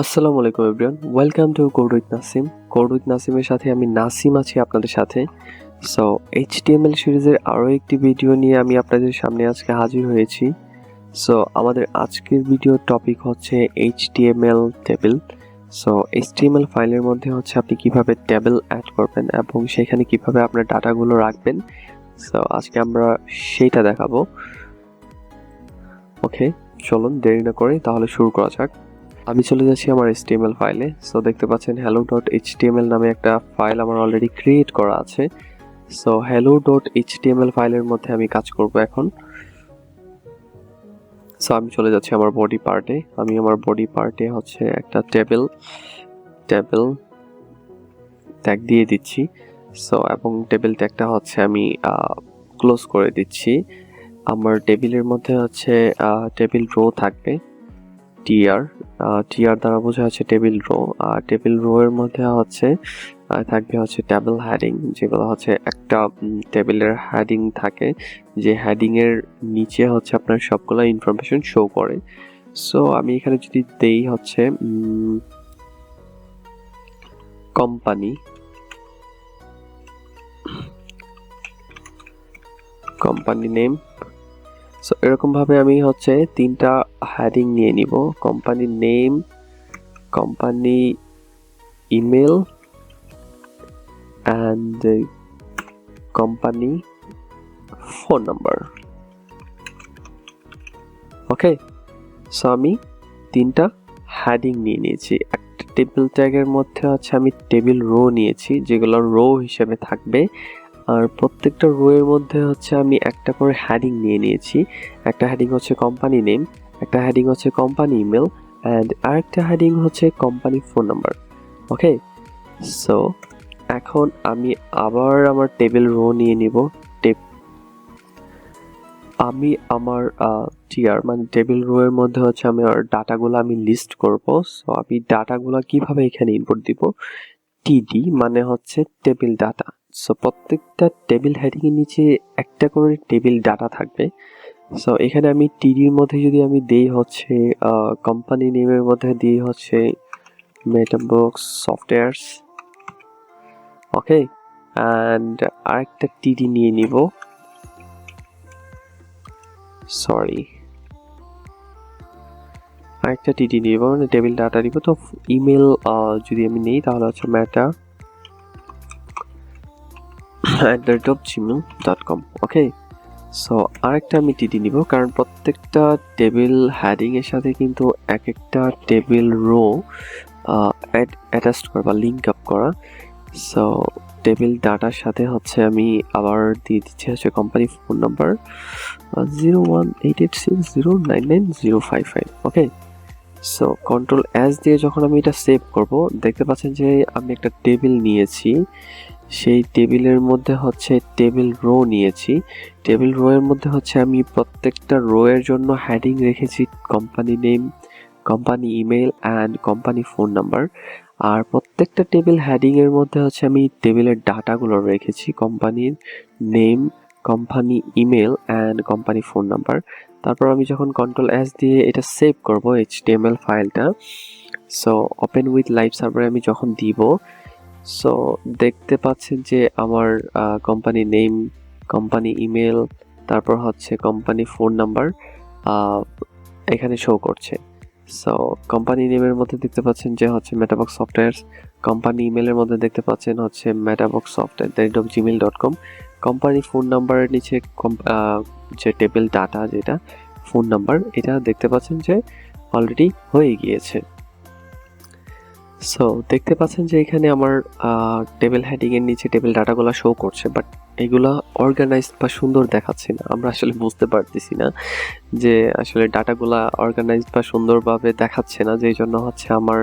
আসসালামু আলাইকুম everyone, welcome to code with Nasim. Code with নাসিমের সাথে আমি নাসিম আছি আপনাদের সাথে। সো এইচটিএমএল সিরিজের আরও একটি ভিডিও নিয়ে আমি আপনাদের সামনে আজকে হাজির হয়েছি। সো আমাদের আজকের ভিডিওর টপিক হচ্ছে এইচটিএমএল টেবিল। সো এইচটিএমএল ফাইলের মধ্যে হচ্ছে আপনি কিভাবে টেবিল অ্যাড করবেন এবং সেখানে কিভাবে আপনার ডাটাগুলো রাখবেন। সো আজকে আমরা সেইটা দেখাবো। ওকে, চলুন দেরি না করে তাহলে শুরু করা যাক। আমি চলে যাচ্ছি আমার HTML ফাইলে। সো দেখতে পাচ্ছেন hello.html নামে একটা ফাইল আমার অলরেডি ক্রিয়েট করা আছে। সো hello.html ফাইলের মধ্যে আমি কাজ করব এখন। সো আমি চলে যাচ্ছি আমার বডি পার্টে। আমি আমার বডি পার্টে হচ্ছে একটা টেবিল ট্যাগ দিয়ে দিচ্ছি। সো এবং টেবিল ট্যাগটা হচ্ছে আমি ক্লোজ করে দিচ্ছি। আমার টেবিলের মধ্যে হচ্ছে টেবিল রো থাকবে। টিআর দ্বারা বোঝা হচ্ছে টেবিল রো। আর টেবিল রো এর মধ্যে হচ্ছে থাকবে হচ্ছে টেবিল হেডিং, যেগুলো হচ্ছে একটা টেবিলের হেডিং থাকে, যে হেডিং এর নিচে হচ্ছে আপনার সবগুলো ইনফরমেশন শো করে। সো আমি এখানে যদি দেই হচ্ছে কোম্পানি নেম। সো এরকম ভাবে আমি হচ্ছে তিনটা হেডিং নিয়ে নিব: company name, company email and company phone number. Okay, so আমি তিনটা হেডিং নিয়ে নিয়েছি। একটা টেবিল ট্যাগের মধ্যে হচ্ছে আমি টেবিল রো নিয়েছি, যেগুলো রো হিসেবে থাকবে। আর প্রত্যেকটা রো এর মধ্যে হচ্ছে আমি একটা করে হেডিং নিয়ে নিয়েছি। একটা হেডিং হচ্ছে কোম্পানি নেম, একটা হেডিং হচ্ছে কোম্পানি ইমেল অ্যান্ড আরেকটা হেডিং হচ্ছে কোম্পানি ফোন নাম্বার। ওকে, সো এখন আমি আবার আমার টেবিল রো নিয়ে নিব। আমি আমার টিআর মানে টেবিল রো এর মধ্যে হচ্ছে আমি আর ডাটাগুলো আমি লিস্ট করব। সো আমি ডাটাগুলো কিভাবে এখানে ইনপুট দিব? টিডি মানে হচ্ছে টেবিল ডাটা। সো প্রত্যেকটা টেবিল হেডিং এর নিচে একটা করে টেবিল ডাটা থাকবে। সো এখানে আমি টিডির মধ্যে যদি আমি দেই হচ্ছে কোম্পানি নেমের মধ্যে দিই হচ্ছে মেটাবক্স সফটওয়্যারস। ওকে, অ্যান্ড আরেকটা টিডি নিয়ে নিব। আরেকটা টিডি নিব, মানে টেবিল ডাটা নিব। তো ইমেল যদি আমি নেই তাহলে হচ্ছে meta@gmail.com। ওকে, সো আরেকটা আমি টিডি নিব, কারণ প্রত্যেকটা টেবিল হেডিং এর সাথে কিন্তু এক একটা টেবিল রো অ্যাটাচ করা বা লিঙ্ক আপ করা। সো টেবিল ডাটার সাথে হচ্ছে আমি আবার দিয়ে দিচ্ছি হচ্ছে কোম্পানি ফোন নাম্বার 01886099055। ওকে, সো কন্ট্রোল এস দিয়ে যখন আমি এটা সেভ করব, দেখতে পাচ্ছেন যে আমি একটা টেবিল নিয়েছি। সেই টেবিলের মধ্যে হচ্ছে টেবিল রো নিয়েছি। টেবিল রো এর মধ্যে হচ্ছে আমি প্রত্যেকটা রো এর জন্য হেডিং রেখেছি company name, company email and company phone number. আর প্রত্যেকটা টেবিল হেডিং এর মধ্যে হচ্ছে আমি টেবিলের ডাটাগুলো রেখেছি: কোম্পানির name, company email and company phone number. তারপর আমি যখন কন্ট্রোল এস দিয়ে এটা সেভ করব এইচটিএমএল ফাইলটা, সো ওপেন উইথ লাইভ সার্ভারে আমি যখন দিব, সো দেখতে পাচ্ছেন যে আমার কোম্পানি নেম, কোম্পানি ইমেল, তারপর হচ্ছে কোম্পানি ফোন নাম্বার এখানে শো করছে। সো কোম্পানি নেমের মধ্যে দেখতে পাচ্ছেন যে হচ্ছে মেটাবক্স সফটওয়্যারস, কোম্পানি ইমেলের মধ্যে দেখতে পাচ্ছেন হচ্ছে metabboxsoftware@gmail.com, কোম্পানি ফোন নাম্বারের নিচে যে টেবিল ডাটা, যেটা ফোন নাম্বার, এটা দেখতে পাচ্ছেন যে অলরেডি হয়ে গিয়েছে। সো দেখতে পাচ্ছেন যে এখানে আমার টেবিল হেডিং এর নিচে টেবিল ডাটাগুলো শো করছে, বাট এগুলা অর্গানাইজড বা সুন্দর দেখাচ্ছে না। আমরা আসলে বুঝতে পারতেছি না যে আসলে ডাটাগুলা অর্গানাইজড বা সুন্দরভাবে দেখাচ্ছে না, যেই জন্য হচ্ছে আমার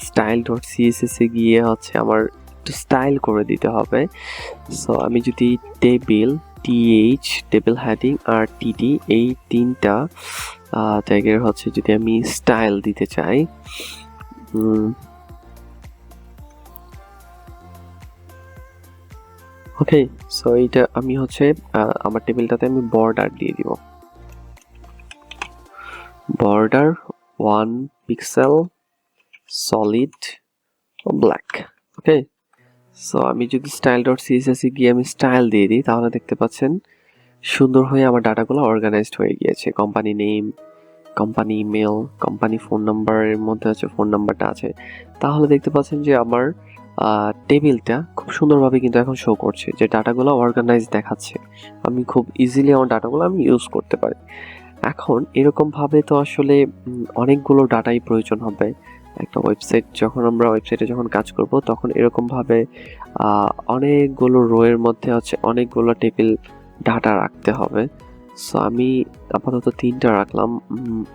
style.css এ গিয়ে হচ্ছে আমার একটু স্টাইল করে দিতে হবে। সো আমি যদি টেবিল হেডিং আর টিডি এই তিনটা ট্যাগের হচ্ছে যদি আমি স্টাইল দিতে চাই, ওকে, সো এইটা আমি হচ্ছে আমার টেবিলটাতে আমি বর্ডার দিয়ে দিব। বর্ডার 1 পিক্সেল সলিড ও ব্ল্যাক। ওকে, সো আমি যদি style.css এ গিয়ে আমি স্টাইল দিয়ে দিই তাহলে দেখতে পাচ্ছেন সুন্দর হয়ে আমার ডাটাগুলো অর্গানাইজড হয়ে গিয়েছে। Company name, company email, company phone নাম্বারের মধ্যে হচ্ছে ফোন নাম্বারটা আছে। তাহলে দেখতে পাচ্ছেন যে আমার টেবিলটা খুব সুন্দরভাবে কিন্তু এখন শো করছে, যে ডাটাগুলো অর্গানাইজ দেখাচ্ছে। আমি খুব ইজিলি আমার ডাটাগুলো আমি ইউজ করতে পারি। এখন এরকমভাবে তো আসলে অনেকগুলো ডাটাই প্রয়োজন হবে। একটা ওয়েবসাইট যখন আমরা ওয়েবসাইটে যখন কাজ করব তখন এরকমভাবে অনেকগুলো রো এর মধ্যে হচ্ছে অনেকগুলো টেবিল ডাটা রাখতে হবে। সো আমি আপাতত 3টা রাখলাম।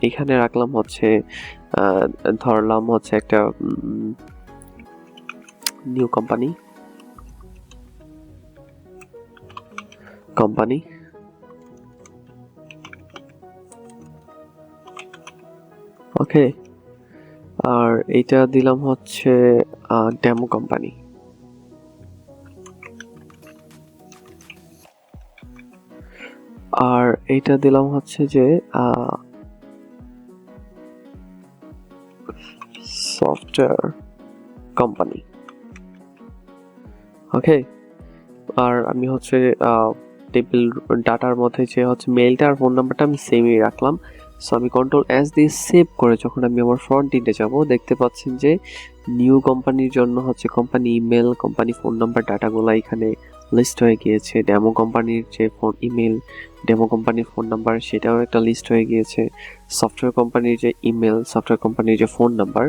এখানে রাখলাম হচ্ছে ধরলাম হচ্ছে একটা নিউ কোম্পানি ওকে, আর এইটা দিলাম হচ্ছে ডেমো কোম্পানি। আর এইটা দিলাম হচ্ছে যে সফটওয়্যার কোম্পানি। ওকে, আর আমি হচ্ছে টেবিল ডাটার মধ্যে যে হচ্ছে মেইলটা আর ফোন নাম্বারটা আমি সেমই রাখলাম। সো আমি Ctrl+S দিয়ে সেভ করে যখন আমি আমার ফ্রন্ট এন্ডে যাব দেখতে পাচ্ছেন যে নিউ কোম্পানির জন্য হচ্ছে company email, company phone number ডাটাগুলো এখানে লিস্ট হয়ে গিয়েছে। ডেমো কোম্পানির যে ফোন ইমেল, ডেমো কোম্পানির ফোন নাম্বার সেটাও একটা লিস্ট হয়ে গিয়েছে। সফটওয়্যার কোম্পানির যে ইমেল, সফটওয়্যার কোম্পানির যে ফোন নাম্বার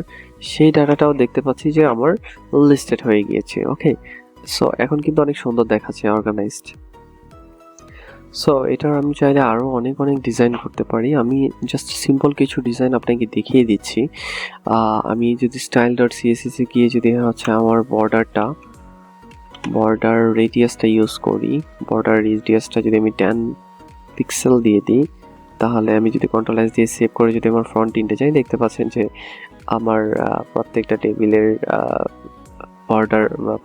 সেই ডাটাটাও দেখতে পাচ্ছি যে আমার লিস্টেড হয়ে গিয়েছে। ওকে, সো এখন কিন্তু অনেক সুন্দর দেখাচ্ছে অর্গানাইজড। সো এটার আমি চাইলে আরও অনেক ডিজাইন করতে পারি। আমি জাস্ট সিম্পল কিছু ডিজাইন আপনাকে দেখিয়ে দিচ্ছি। আমি যদি style.css এ গিয়ে যদি হচ্ছে আমার বর্ডার রেডিয়াসটা ইউজ করি, বর্ডার রেডিয়াসটা যদি আমি 10 পিক্সেল দিয়ে দিই তাহলে আমি যদি Ctrl+S দিয়ে সেভ করে যদি আমার ফ্রন্ট এন্ডে যাই দেখতে পাচ্ছেন যে আমার প্রত্যেকটা টেবিলের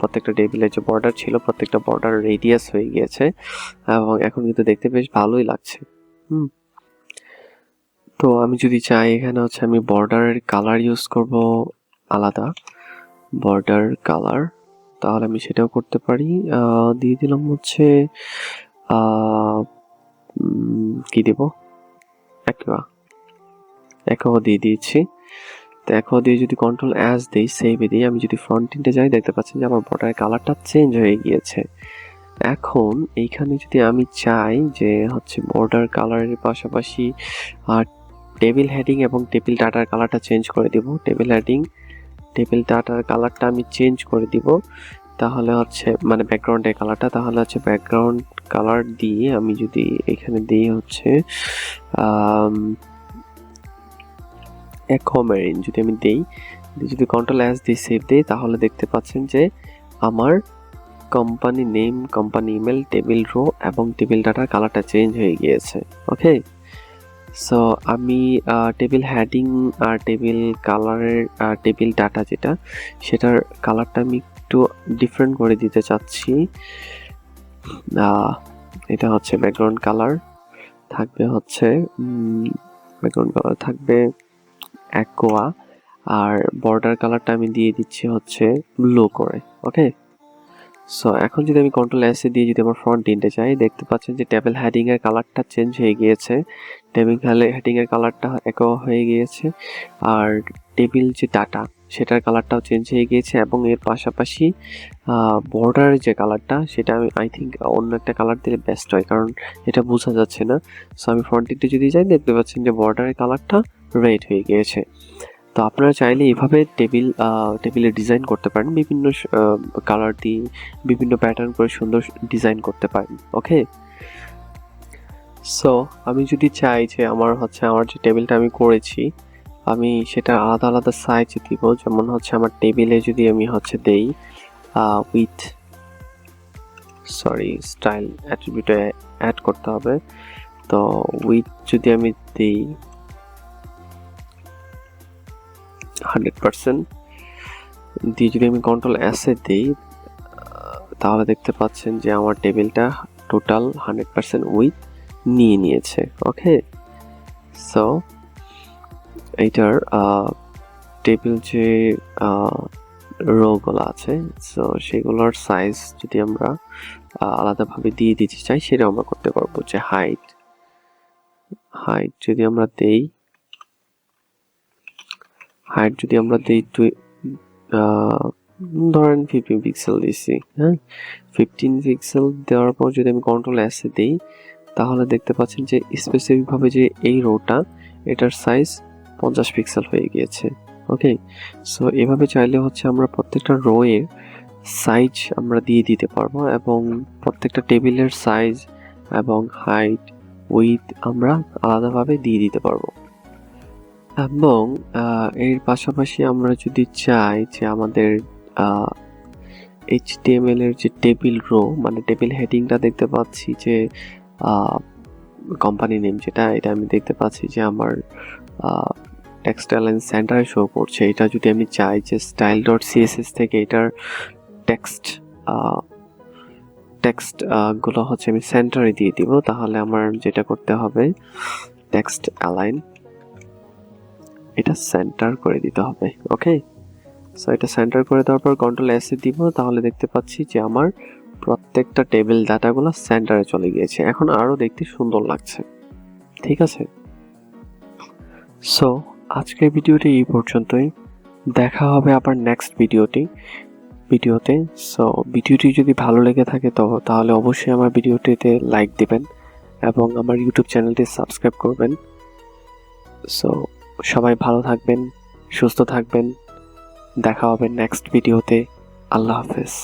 প্রত্যেকটা টেবিলের যে বর্ডার ছিল প্রত্যেকটা বর্ডার রেডিয়াস হয়ে গিয়েছে এবং এখন কিন্তু দেখতে বেশ ভালোই লাগছে। তো আমি যদি চাই এখানে হচ্ছে আমি বর্ডারের কালার ইউজ করব আলাদা, বর্ডার কালার, তাহলে আমি সেটাও করতে পারি। দিয়ে দিলাম হচ্ছে কি দেব, একোয়া দিয়ে দিয়েছি। তো একোয়া দিয়ে যদি Ctrl+S দিই, সেভে দিই, আমি যদি ফ্রন্ট এন্ডে যাই দেখতে পাচ্ছেন যে আমার বর্ডারের কালারটা চেঞ্জ হয়ে গিয়েছে। এখন এইখানে যদি আমি চাই যে হচ্ছে বর্ডার কালারের পাশাপাশি টেবিল হেডিং এবং টেবিল ডাটার কালারটা চেঞ্জ করে দিব, টেবিল হেডিং টেবিল ডাটার কালারটা আমি চেঞ্জ করে দিব, তাহলে হচ্ছে মানে ব্যাকগ্রাউন্ডের কালারটা, তাহলে হচ্ছে ব্যাকগ্রাউন্ড কালার দিয়ে আমি যদি এখানে দিই হচ্ছে অ্যাকোয়ামেরিন যদি আমি দেই, যদি Ctrl+S দিয়ে সেভ দিই তাহলে দেখতে পাচ্ছেন যে আমার company name, company email, table row এবং টেবিল ডাটার কালারটা চেঞ্জ হয়ে গিয়েছে। ওকে, সো আমি টেবিল হেডিং আর টেবিল কালারের টেবিল ডাটা যেটা সেটার কালারটা আমি একটু ডিফারেন্ট করে দিতে চাচ্ছি। এটা হচ্ছে ব্যাকগ্রাউন্ড কালার থাকবে হচ্ছে অ্যাকোয়া, আর বর্ডার কালারটা আমি দিয়ে দিচ্ছি হচ্ছে ব্লু করে। ওকে, সো এখন যদি আমি Ctrl+S দিয়ে যদি আমার ফ্রন্ট এন্ডে যাই দেখতে পাচ্ছেন যে টেবিল হেডিং এর কালারটা চেঞ্জ হয়ে গিয়েছে, টেবিল হেডিং এর কালারটা একোয়া হয়ে গিয়েছে, আর টেবিল যে ডাটা সেটার কালারটাও চেঞ্জ হয়ে গিয়েছে এবং এর পাশাপাশি বর্ডারের যে কালারটা সেটা আমি আই থিঙ্ক অন্য একটা কালার দিলে বেস্ট হয়, কারণ এটা বোঝা যাচ্ছে না। সো আমি ফ্রন্ট এন্ডে যদি যাই দেখতে পাচ্ছেন যে বর্ডারের কালারটা রেড হয়ে গিয়েছে। তো আপনারা চাইলে এইভাবে টেবিলের ডিজাইন করতে পারেন, বিভিন্ন কালার দিয়ে বিভিন্ন প্যাটার্ন করে সুন্দর ডিজাইন করতে পারেন। ওকে, সো আমি যদি চাই যে আমার যে টেবিলটা আমি করেছি আমি সেটা আলাদা আলাদা সাইজ দিব, যেমন হচ্ছে আমার টেবিলে যদি আমি হচ্ছে দেই স্টাইল অ্যাট্রিবিউটে অ্যাড করতে হবে, তো উইথ যদি আমি দিই 100% দিয়ে যদি আমি Ctrl+S দিই তাহলে দেখতে পাচ্ছেন যে আমার টেবিলটা টোটাল 100% উইথ নিয়ে নিয়েছে। ওকে, সো এইটার টেবিল যে রোগুলো আছে, সো সেগুলোর সাইজ যদি আমরা আলাদাভাবে দিয়ে দিতে চাই, সেটা আমরা করতে পারবো। যে হাইট যদি আমরা দেই, ধরেন 15 পিক্সেল দিচ্ছি, হ্যাঁ, 15 পিক্সেল দেওয়ার পর যদি আমি কন্ট্রোল এস এ দিই, তাহলে দেখতে পাচ্ছেন যে স্পেসিফিকভাবে যে এই রোটা, এটার সাইজ 50 পিক্সেল হয়ে গিয়েছে। ওকে, সো এভাবে চাইলে হচ্ছে আমরা প্রত্যেকটা রো এর সাইজ আমরা দিয়ে দিতে পারবো, এবং প্রত্যেকটা টেবিলের সাইজ এবং হাইট, উইথ আমরা আলাদাভাবে দিয়ে দিতে পারবো। এবং এর পাশাপাশি আমরা যদি চাই যে আমাদের HTML এর যে টেবিল রো, মানে টেবিল হেডিংটা দেখতে পাচ্ছি যে কোম্পানি নেম যেটা, এটা আমি দেখতে পাচ্ছি যে আমার টেক্সট অ্যালাইন সেন্টারে শো করছে। এটা যদি আমি চাই যে style.css থেকে এটার টেক্সট গুলো হচ্ছে আমি সেন্টারে দিয়ে দিব, তাহলে আমার যেটা করতে হবে, টেক্সট অ্যালাইন এটা সেন্টার করে দিতে হবে। ওকে, সো এটা সেন্টার করে দেওয়ার পর কন্ট্রোল এস এ দিব, তাহলে দেখতে পাচ্ছি যে আমার প্রত্যেকটা টেবিল ডাটাগুলো সেন্টারে চলে গিয়েছে। এখন আরো দেখতে সুন্দর লাগছে। ঠিক আছে, সো আজকের ভিডিওটি এই পর্যন্তই। দেখা হবে আবার নেক্সট ভিডিওতে। সো ভিডিওটি যদি ভালো লেগে থাকে তাহলে অবশ্যই আমার ভিডিওটিতে লাইক দিবেন এবং আমার ইউটিউব চ্যানেলটি সাবস্ক্রাইব করবেন। সো সবাই ভালো থাকবেন, সুস্থ থাকবেন। দেখা হবে নেক্সট ভিডিওতে। আল্লাহ হাফেজ।